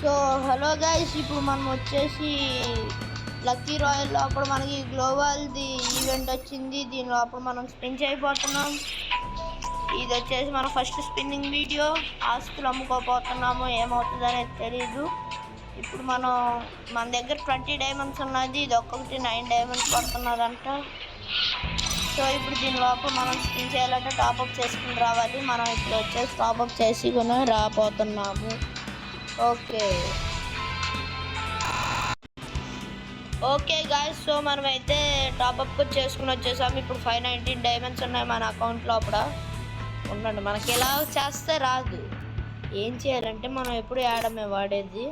So hello guys, ఇప్పుడు మనం వచ్చేసి లక్కీ రాయల్ లోపల మనకి గ్లోబల్ది ఈవెంట్ వచ్చింది. దీని లోపల మనం స్పిన్ చేయబోతున్నాం. ఇది వచ్చేసి మన ఫస్ట్ స్పిన్నింగ్ వీడియో. ఆస్తులు అమ్ముకోపోతున్నాము, ఏమవుతుంది అనేది తెలీదు. ఇప్పుడు మన దగ్గర 20 డైమండ్స్ ఉన్నది. ఇది ఒక్కొక్కటి 9 డైమండ్స్ పడుతున్నదంట. సో ఇప్పుడు దీని లోపల మనం స్పిన్ చేయాలంటే టాప్అప్ చేసుకుని రావాలి. మనం ఇప్పుడు వచ్చేసి టాప్అప్ చేసి రాపోతున్నాము. ఓకే గాయస్, సో మనమైతే టాప్అప్ చేసుకుని వచ్చేసాము. ఇప్పుడు 519 డైమండ్స్ ఉన్నాయి మన అకౌంట్ లోపల. ఉండండి, మనకి ఎలా చేస్తే రాదు. ఏం చేయాలంటే మనం ఎప్పుడు యాడమే వాడేది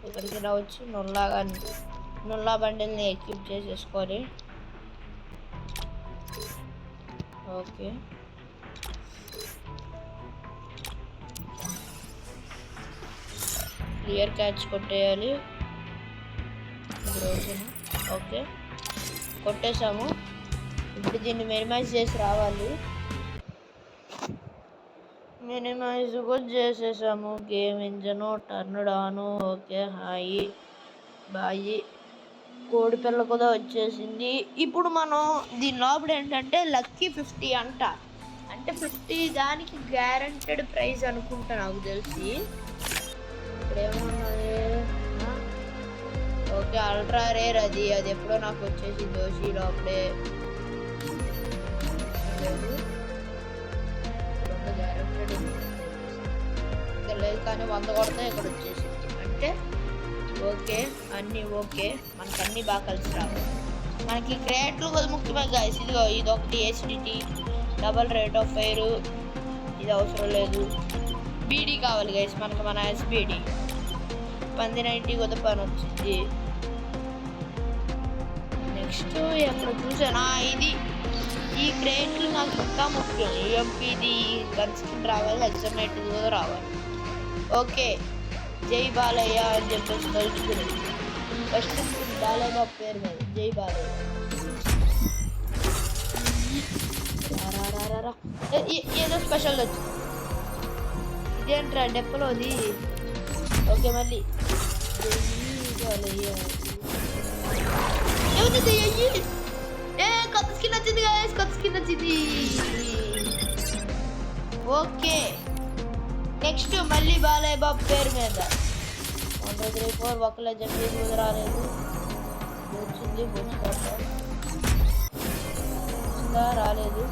ఇక్కడికి రావచ్చు. నుల్లా బండిల్ని ఎక్విప్ చేసేసుకోవాలి. ఓకే, క్లియర్ క్యాచ్ కొట్టేయాలి. ఓకే, కొట్టేసాము. ఇప్పుడు దీన్ని మినిమైజ్ చేసి రావాలి. మినిమైజ్ కూడా చేసేసాము. Game engine turn on. Okay, hi bye. కోడి పిల్ల కూడా వచ్చేసింది. ఇప్పుడు మనం దీని లోపల ఏంటంటే లక్కీ 50 అంట. అంటే 50 దానికి గ్యారంటెడ్ ప్రైజ్ అనుకుంటా నాకు తెలిసి. ఇప్పుడు ఏమన్నది? ఓకే, అల్ట్రా రేర్ అది ఎప్పుడో నాకు వచ్చేసి దోషి లోపలే గ్యారంటెడ్ లేదు, కానీ 100 కొడితే ఇక్కడ వచ్చేసింది. అంటే ఓకే, అన్నీ ఓకే, మనకు అన్నీ బాగా కలిసి రావాలి. మనకి క్రియేట్లు కూడా ముఖ్యమే గాయస్. ఇదిగో ఇదొకటి acidity, double rate of fire, ఇది అవసరం లేదు. బీడీ కావాలి గైస్ మనకు, మన ఎస్బీడీ 1090 కొద్ది పని వచ్చింది. నెక్స్ట్ ఎక్కడ చూసానా, ఇది ఈ క్రియేట్లు నాకు ఇంకా ముఖ్యం. యూఎంపీది కన్స్కిన్ రావాలి, ఎగ్జామినేట్ కూడా రావాలి. ఓకే, జై బాలయ్య అని చెప్పేసి తలుచుకుని ఫస్ట్ బాలయ్య బాబు పేరు మీద జై బాలయ్య. ఏదో స్పెషల్ వచ్చింది. ఇదేంట్రా డెప్పలోది. ఓకే, మళ్ళీ జై బాలయ్య. కొత్త స్కిన్ వచ్చింది గాయస్, కొత్త స్కిన్ వచ్చింది. ఓకే, నెక్స్ట్ మళ్ళీ బాలయ్య బాబు పేరు మీద 1 2 3 4 ఒక్కలే చెప్పి కూడా రాలేదు. వచ్చింది ఇంకా రాలేదు.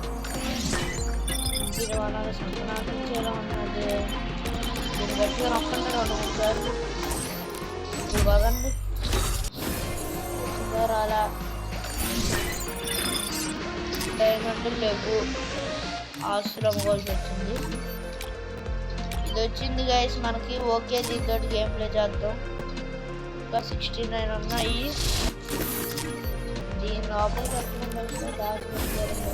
దీని వల్ల సంతనాటించేలా ఉన్నది. దీన్ని గట్టిగా నొక్కండి 2 3 సార్లు. ఇప్పుడు బాగండి వచ్చిందో రాలా. డైమండ్ లేవు, ఆస్తులు అమ్ముకోవాల్సి వచ్చింది. ఇది వచ్చింది గైస్ మనకి. ఓకే, దీంతో గేమ్ ప్లే చేద్దాం. ఇంకా 69 ఉన్నాయి. దీని లోపల కట్టుకుని దాచిపెట్టారు.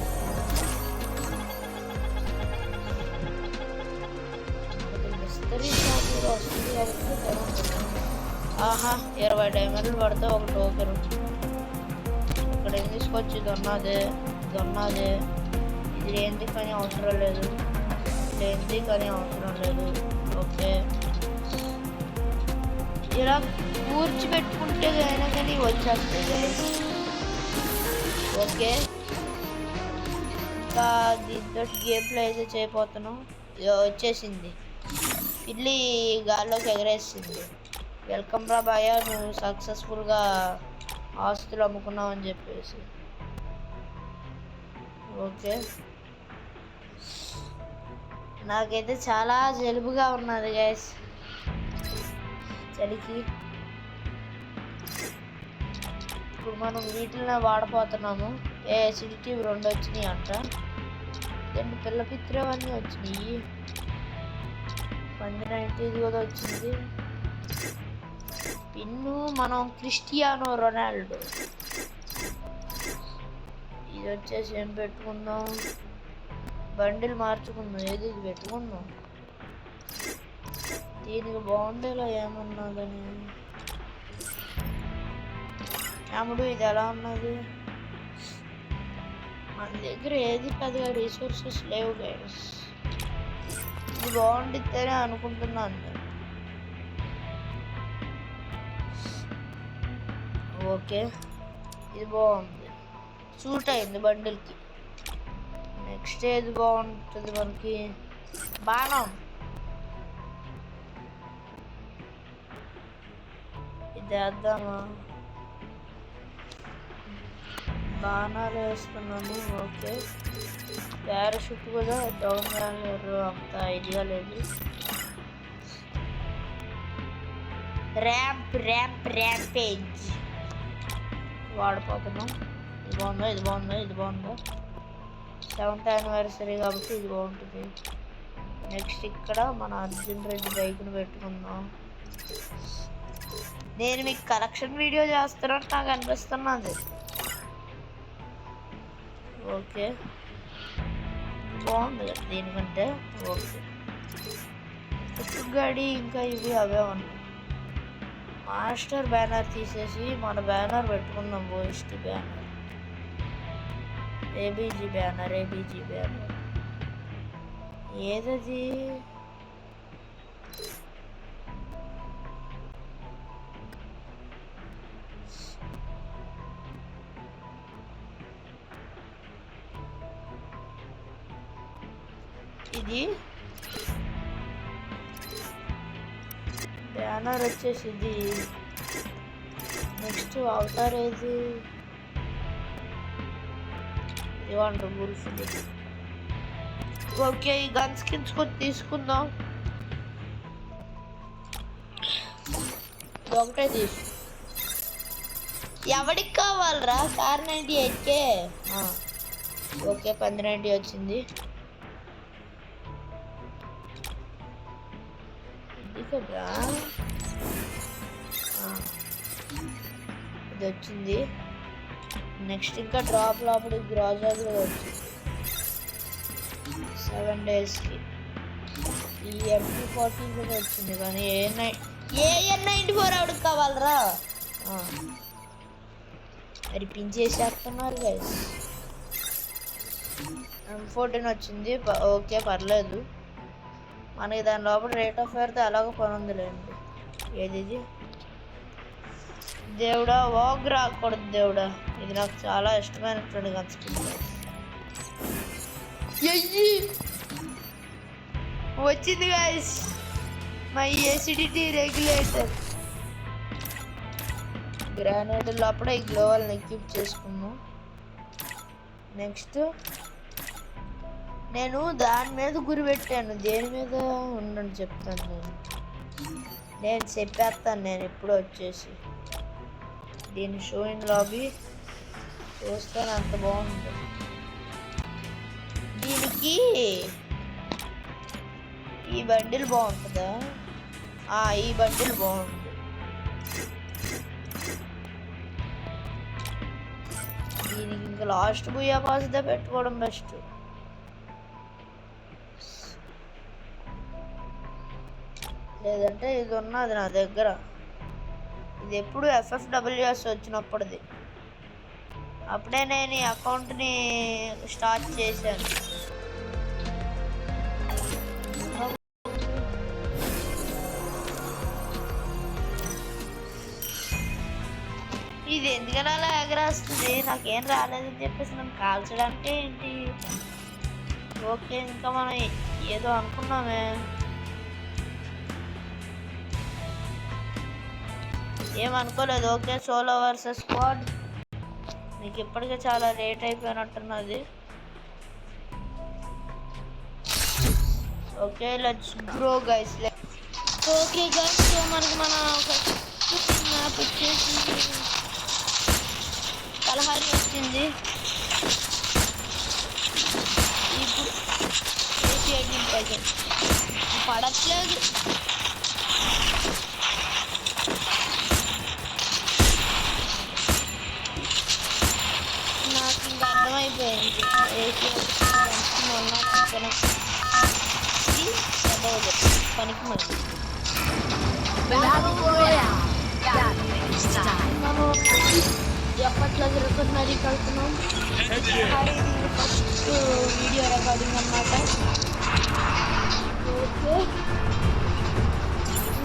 మిస్టరీ షాపులో వస్తుంది కాబట్టి ఆహా 20 డైమండ్లు పడితే ఒక టోకెన్. ఇక్కడ ఏం తీసుకొచ్చి దొన్నదే. ఇది ఏంటి కానీ అవసరం లేదు, ఇది కానీ అవసరం లేదు. ఓకే, ఇలా కూర్చిపెట్టుకుంటే అయినా కానీ వచ్చేస్తుంది. ఓకే, ఇంకా దీంతో గేమ్ ప్లే అయితే చేయబోతున్నాం. వచ్చేసింది, ఇడ్లీ గాల్లోకి ఎగరేసింది. వెల్కమ్ రా బాయ, నువ్వు సక్సెస్ఫుల్గా ఆస్తులు అమ్ముకున్నావు అని చెప్పేసి. ఓకే, నాకైతే చాలా జలుబుగా ఉన్నది గైస్ చలికి. ఇప్పుడు మనం వీటిని వాడపోతున్నాము. ఎసిడిటీ 2 వచ్చినాయి అంట. రెండు పిల్ల పిత్రవన్నీ వచ్చినాయి. 1090 కూడా వచ్చింది. పిన్ను మనం క్రిస్టియానో రొనాల్డో. ఇది వచ్చేసి ఏం పెట్టుకుందాం, బండిల్ మార్చుకుందాం. ఏది ఇది పెట్టుకుందాం. దీనికి బాగుండేలా ఏమన్నదని. అమ్ముడు ఇది ఎలా ఉన్నది? మన దగ్గర ఏది పెద్దగా రిసోర్సెస్ లేవు గైస్. ఇది బాగుండితేనే అనుకుంటున్నాను. ఓకే, ఇది బాగుంది, సూట్ అయింది బండిల్కి. నెక్స్ట్ ఏది బాగుంటుంది మనకి? బాణం. ఇది వేద్దామా? బాణాలు వేస్తున్నాము. ఓకే, పారాషూట్ కూడా డౌన్ వేయరు, అంత ఐడియా లేదు. ర్యాంపేజ్ వాడిపోతున్నాం. ఇది బాగుందా? ఇది బాగుందా? ఇది బాగుందా? 7th యానివర్సరీ కాబట్టి ఇది బాగుంటుంది. నెక్స్ట్ ఇక్కడ మన అర్జున్ రెడ్డి బైక్ను పెట్టుకుందాం. నేను మీకు కలెక్షన్ వీడియో చేస్తున్నట్టు నాకు అనిపిస్తున్నది. ఓకే, బాగుంది కదా దీనికంటే. ఓకే, గాడి ఇంకా ఇవి అవే ఉన్నాయి. మాస్టర్ బ్యానర్ తీసేసి మన బ్యానర్ పెట్టుకుందాం. OST banner, ABG banner. ఏదది? ఇది బ్యానర్ వచ్చేసి ఇది. నెక్స్ట్ అవతార్ ఏది? ఇవ్వండి గుల్ఫ్. ఓకే, ఈ గన్ స్కిన్స్ కొద్ది తీసుకుందాం. ఒకటే తీసు. ఎవడికి కావాలరా? Car 98K. ఓకే, 1090 వచ్చింది. ఇది కదా, ఇది వచ్చింది. నెక్స్ట్ ఇంకా డ్రాప్ లోపల గ్రాజా కూడా వచ్చింది 7 daysకి. ఈ MP40 కూడా వచ్చింది. కానీ AN94 ఎవడికి కావాలరా? మరి పించేసేస్తున్నారు గైస్. M14 వచ్చింది. ఓకే, పర్లేదు. మనకి దాని లోపల రేట్ ఆఫ్ ఫైర్తో ఎలాగో పని ఉందిలేండి. ఏది ఇది? దేవుడా, వాగ్ రాకూడదు దేవుడా. ఇది నాకు చాలా ఇష్టమైనటువంటి కన్స్కిన్. వచ్చింది గైస్ మై ఎసిడిటీ రెగ్యులేటర్. గ్రానైడ్ లోపల ఈ గ్లోవల్ని ఎక్విప్ చేసుకున్నాం. నెక్స్ట్ నేను దాని మీద గురి పెట్టాను. దేని మీద ఉండండి చెప్తాను. నేను చెప్పేస్తాను. నేను ఇప్పుడు వచ్చేసి దీన్ని షో ఇన్ లాబీ చూస్తాను. అంత బాగుంది. దీనికి ఈ బండిల్ బాగుంటుందా? ఈ బండిల్ బాగుంది. దీనికి ఇంకా లాస్ట్ బుయ్యా పాస్దే పెట్టుకోవడం బెస్ట్. లేదంటే ఇది ఉన్నది నా దగ్గర. ఇది ఎప్పుడు FFWS వచ్చినప్పుడుది. అప్పుడే నేను ఈ అకౌంట్ని స్టార్ట్ చేశాను. ఇది ఎందుకని అలా ఎగరేస్తుంది? నాకేం రాలేదని చెప్పేసి నన్ను కాల్చడానికి ఏంటి? ఓకే, ఇంకా మనం ఏదో అనుకున్నామే. ఏమనుకోలేదు. Okay, solo versus squad. మీకు ఇప్పటికే చాలా లేట్ అయిపోయినట్టున్నది. Okay, let's grow guys. Okay guys, మనకి మన మ్యాప్ వచ్చేసి కలహారి వచ్చింది. ఇప్పుడు 18% పడట్లేదు. నాకు ఇంకా అర్థమైపోయింది. పనికి మంది ఎప్పట్లో జరుగుతున్నది కడుతున్నాం. ఫస్ట్ వీడియో రికార్డింగ్ అన్నమాట. ఓకే,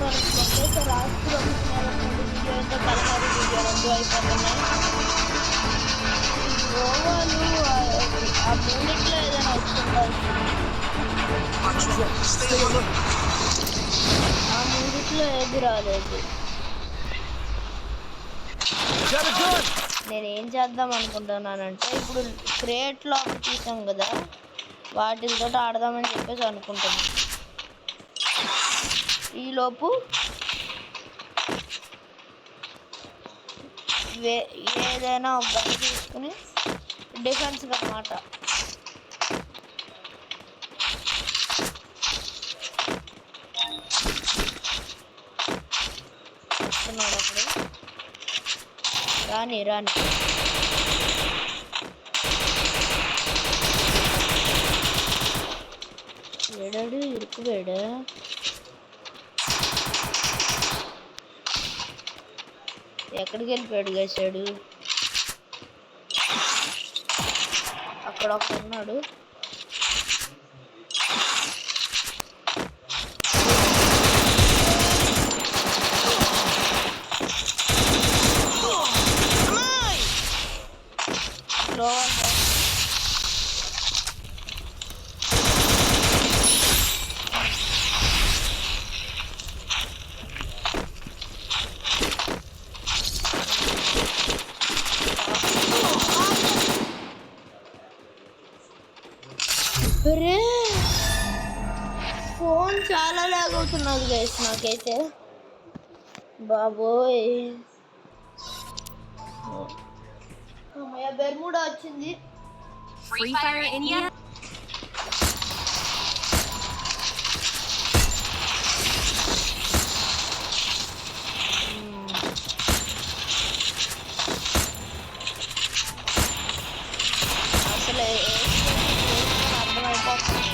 మనకి రాష్ట్రం వీడియో ఎక్కువైపోతున్నాయి. గోవాలు ఆ మూడిట్లో ఏదైనా వచ్చిండాలి. ఆ మూడిట్లో ఏది రాలేదు. నేనేం చేద్దాం అనుకుంటున్నానంటే ఇప్పుడు క్రియేట్లో ఒకటి తీసాం కదా, వాటితో ఆడదామని చెప్పేసి అనుకుంటున్నాను. ఈలోపు ఏదైనా ఒక గన్ తీసుకుని డిఫెన్స్ అన్నమాట. వస్తున్నాడు అప్పుడు. రాని వేడాడు ఇరుకుపోయాడా? ఎక్కడికి వెళ్ళిపోయాడు గేసాడు? అక్కడ ఒక ఉన్నాడు. ఫోన్ చాలా లాగ్ అవుతున్నది గైస్ నాకైతే. బాబోయ్ అమ్మయ్య బెర్ముడా వచ్చింది. Free Fire India. అసలు అర్థమైపోతుంది.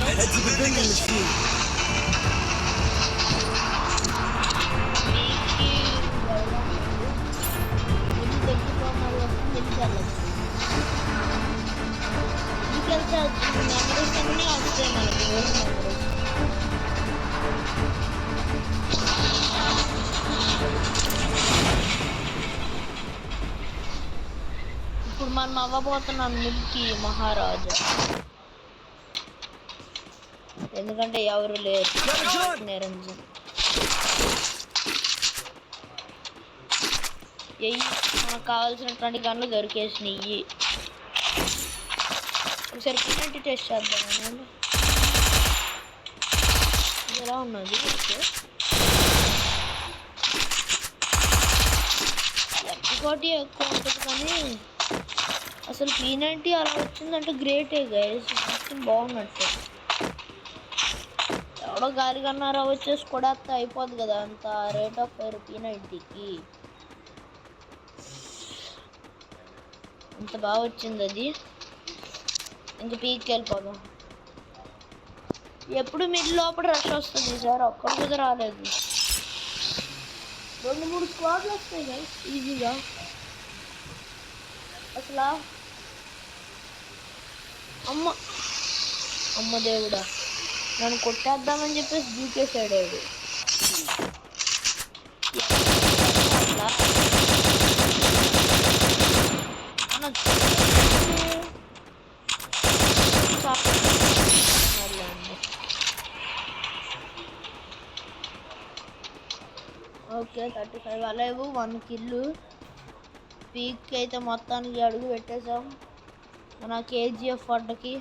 Head to the vending machine. ఇప్పుడు మనం అవ్వబోతున్నాం మిల్కీ మహారాజా. ఎందుకంటే ఎవరు లేరు. నిరంజన్ మనకు కావాల్సినటువంటి గన్లు దొరికేసినాయి. ఒకసారి పిన్నెంటి టెస్ట్ చేద్దాం. ఎలా ఉన్నది? ఒకటి ఎక్కువ ఉంటుంది కానీ అసలు P90 అలా వచ్చిందంటే గ్రేటే గైస్. బాగున్నట్టు. ఎవడో గాలి కన్నారా వచ్చేసి కూడా అయిపోద్ది కదా, అంత రేట్ ఆఫ్ ఫైర్ P90కి. అంత బాగా వచ్చింది అది. ఇంక పీక్కి వెళ్ళిపోదాం. ఎప్పుడు మిడ్ లోపల రష్ వస్తుంది సార్, ఒక్కడు కూడా రాలేదు. 2-3 స్క్వాడ్లు వస్తాయి గైస్ ఈజీగా. అసలు అమ్మ దేవుడా, నన్ను కొట్టేద్దామని చెప్పేసి దూకేసాడు. Okay 35 alive 1 kill. పీక్ అయితే మొత్తానికి అడుగు పెట్టేసాం మన KGF అడ్డకి.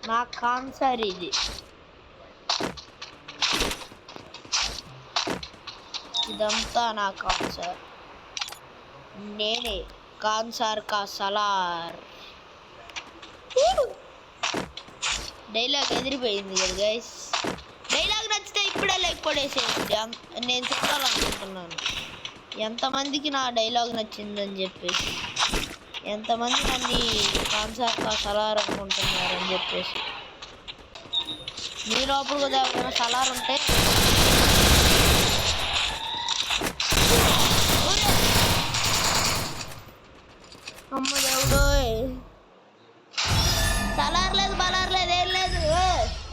నా కాన్సర్ ఇది. ఇదంతా నా కాన్సర్. నేనే కాన్సర్ కా సలార్. డైలాగ్ ఎదిరిపోయింది కదా గైస్. డైలాగ్ నచ్చితే ఇప్పుడే లైక్ కొట్టేసేయండి. నేను చూడాలనుకుంటున్నాను ఎంతమందికి నా డైలాగ్ నచ్చిందని చెప్పేసి, ఎంతమంది నన్ను కాన్సర్ కా సలార్ అనుకుంటున్నారని చెప్పేసి. మీ లోపల కూడా ఏమైనా సలార్ ఉంటే అమ్మ దేవుడు సలార్ లేదు బలార్ లేదు ఏం లేదు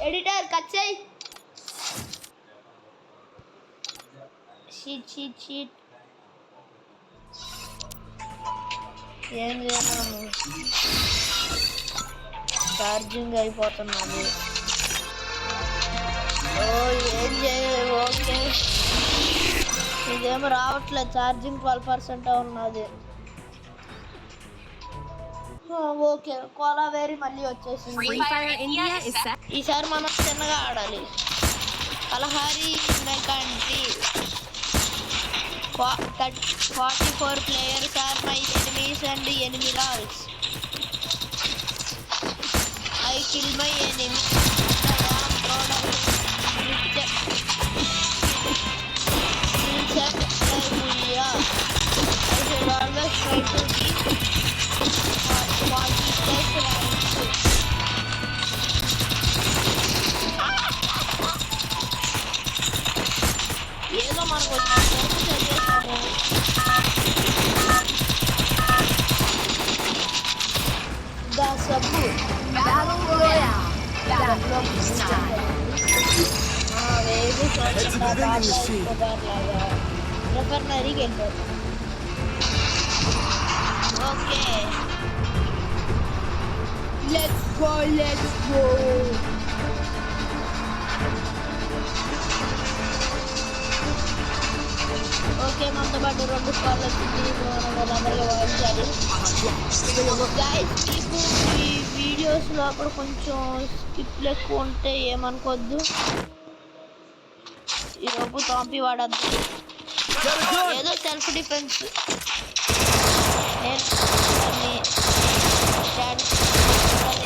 ఎడిటర్ కట్ చేయి షీట్ ఏం చేయాలి ఛార్జింగ్ అయిపోతున్నది ఏం చేయలేదు ఓకే ఇదేమో రావట్లేదు ఛార్జింగ్ 12% ఉన్నది ఓకే కోలావేరి మళ్ళీ వచ్చేసింది Free Fire India is set. ఈసారి మనం చిన్నగా ఆడాలి కలహారి మెకంటి 44 players are my enemies and enemy rolls. I kill my enemy. I am proud of it. I should always try to be 40 plus ranks. ఏదో మనకు చదివేసాము సబ్బు రిఫర్నరీకి వెళ్ళిపోతాం ఓకే లెట్స్ గో ఓకే మనతో పాటు 2 స్క్వాడ్లు వచ్చింది అందరికీ వాయించాలి గైస్ మీకు ఈ వీడియోస్లో అక్కడ కొంచెం స్కిప్లు ఎక్కువ ఉంటే ఏమనుకోవద్దు ఈలోపు తాంపి వాడద్దు ఏదో సెల్ఫ్ డిఫెన్స్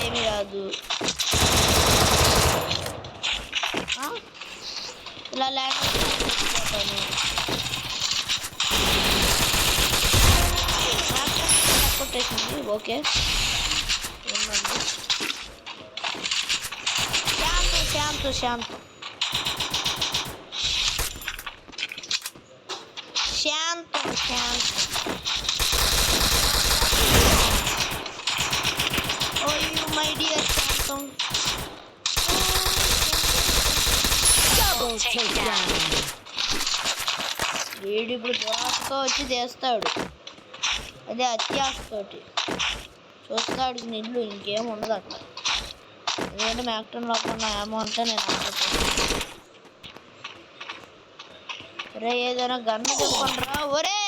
ఏమీ రాదు ఇలా ల్యాండ్ కొట్టేసింది okay Shantu oh you my dear శాంతం వీడు ఇప్పుడు దురాశతో వచ్చి చేస్తాడు అదే అత్యాశతోటి చూస్తాడు నిల్లు ఇంకేం ఉండదు అట్లా ఎందుకంటే మ్యాక్టన్ లోపల ఏమో అంటే నేను అనుకుంటాను ఒరే ఏదైనా గన్ను చెప్పండిరా ఒరే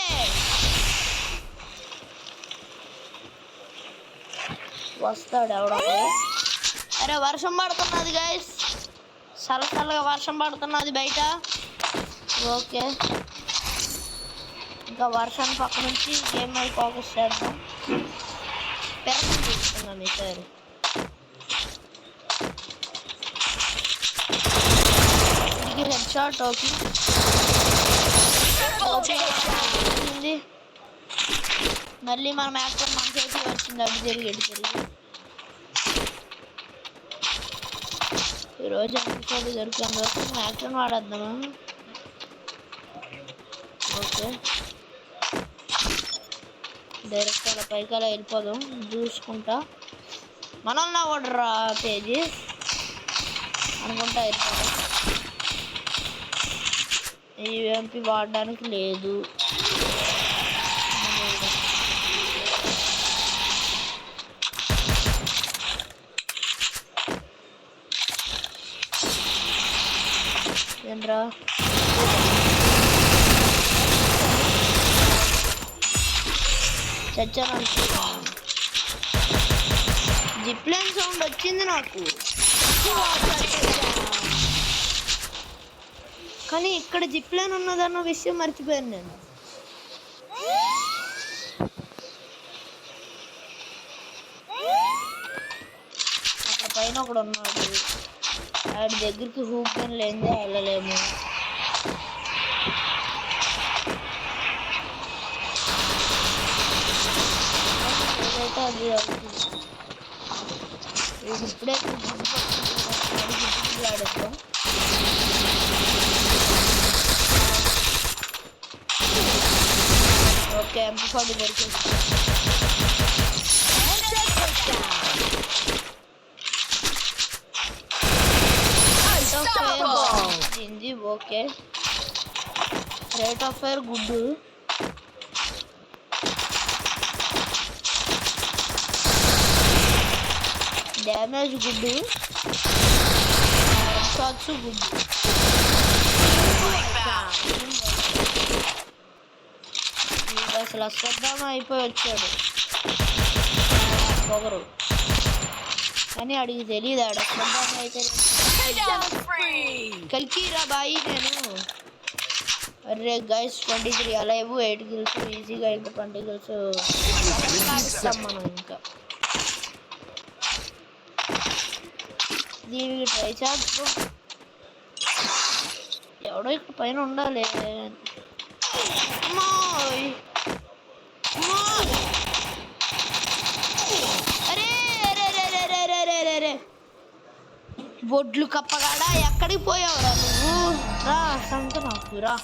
వస్తాడు ఎవడో అరే వర్షం పడుతున్నది గైస్ చల్లగా వర్షం పడుతున్నది బయట ఓకే ఇంకా వర్షాన్ని పక్క నుంచి గేమ్ మీద ఫోకస్ చేద్దాం పెరగం తీసుకుందాం ఈసారి ఇది హెడ్ షాట్ ఓకే మళ్ళీ మనం యాక్టర్ మన చేతికి వచ్చింది అటు తిరిగి ఈరోజు ఎపిసోడ్ దొరికింది మనం యాక్టర్ వాడేద్దామా ఓకే డైరెక్ట్ అలా పైకి అలా వెళ్ళిపోదాం చూసుకుంటా మనల్ని ఓడరా పేజీ అనుకుంటా వెళ్ళిపోదాం ఈఎంపి వాడడానికి లేదు ఏంట్రా చచ్చాను అనుకుంటున్నాను జిప్లైన్ సౌండ్ వచ్చింది నాకు కానీ ఇక్కడ జిప్లైన్ ఉన్నదన్న విషయం మర్చిపోయాను నేను అక్కడ పైన ఒకడు ఉన్నాడు వాడి దగ్గరికి హూక్ గన్ లేనిదే వెళ్ళలేము అది ఇప్పుడే రైఫిల్ ఆడేద్దాం. ఓకే MP40 దొరికింది. Okay rate of fire good. Damage good. Shots good. అసలు అశ్వత్థామ అయిపోయి వచ్చాడు పొగరు, కానీ అడిగి తెలియదు ఆడ అశ్వత్థామ అయితే. కలికిరా బాయి నేను. అరే గైస్ 23 అలైవ్ 8 కిల్స్ ఈజీగా. ఇంకా 20 కిల్స్ సాధిస్తాం మనం. ఇంకా దీనికి ట్రై చేద్దాం. ఎవడో ఇక్కడ పైన ఉండాలి. అరే అరే అరే అరే అరే అరే అరే బొడ్లు కప్పగాడా ఎక్కడికి పోయావురా నువ్వు? రా సంత నాకు రా.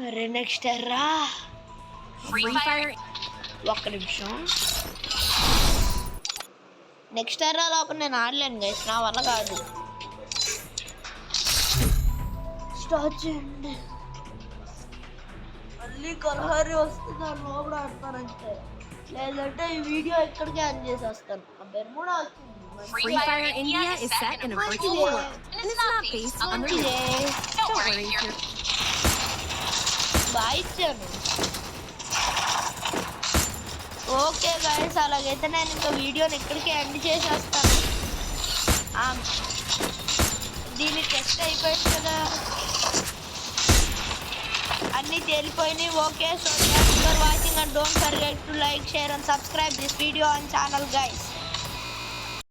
అరే నెక్స్ట్ రా. ఒక్క నిమిషం. నెక్స్ట్ రా లోపల నేను ఆడలేను గైస్, నా వల్ల కాదు. స్టార్ట్ చేయండి. మళ్ళీ కలహారి వస్తుంది అని లోపల ఆడతానంటే, లేదంటే ఈ వీడియో ఎక్కడికి ఆన్ చేసేస్తాను. ఆ బెర్ముడా వచ్చింది. Free Fire India is set in a virtual world, and it's not based on the real. Don't worry, బాగా ఇచ్చాను. ఓకే గైస్, అలాగైతే నేను ఇంకా వీడియోని ఇక్కడికి ఎండ్ చేసేస్తాను. దీని టెస్ట్ అయిపోయింది కదా, అన్నీ తేలిపోయినాయి. Okay, so thanks for watching and don't forget to like, share and subscribe this video on channel guys.